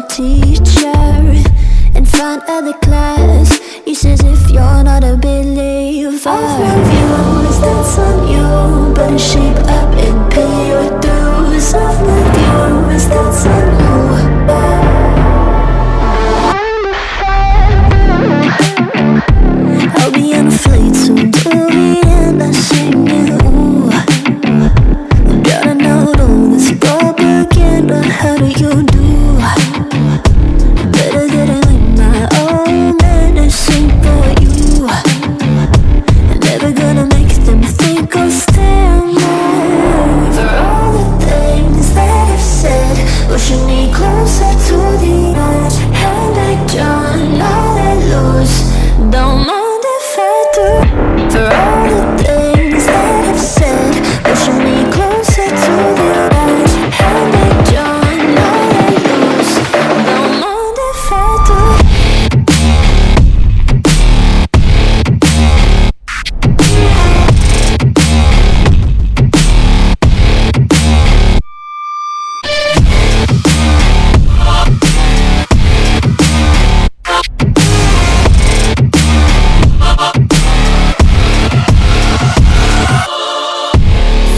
teacher in front of the class. He says if you're not a believer, I've my views, that's on you. Better shape up and pay your dues. I've my views, that's on you. I'll be on a flight soon to Vienna singing, ooh. Gotta know all this propaganda, how do you do? Better get it like my own medicine for you. Never gonna make them think I'll stand more. For all the things that I've said, pushing me closer to the edge. Hand I John, all I lose, don't mind if I do. For all the things that I've said, pushing me closer to the edge. Hand I John, all I lose, don't mind if I do.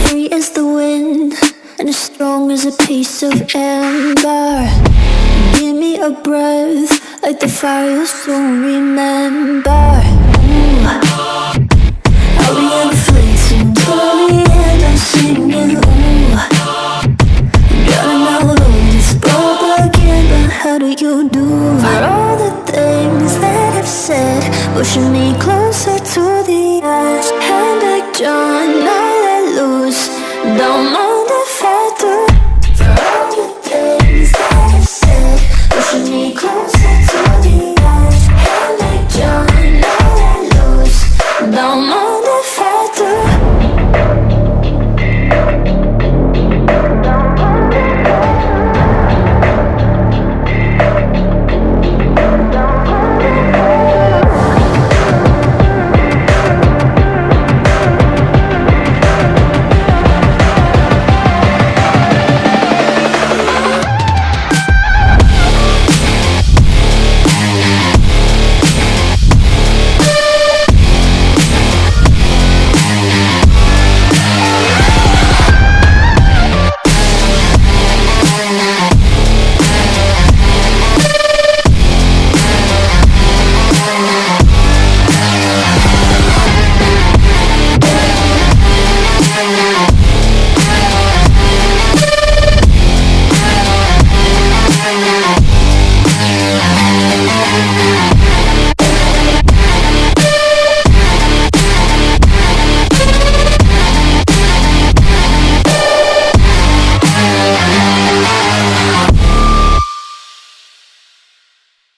Free as the wind and as strong as a piece of ember. Give me a breath like the fire you'll soon remember. Ooh. I'll be on the flight soon to the end. I'm singing, ooh. Gotta know all this propaganda, how do you do? For all the things that I've said, pushing me closer to the edge. Hand back John, all I lose, don't mind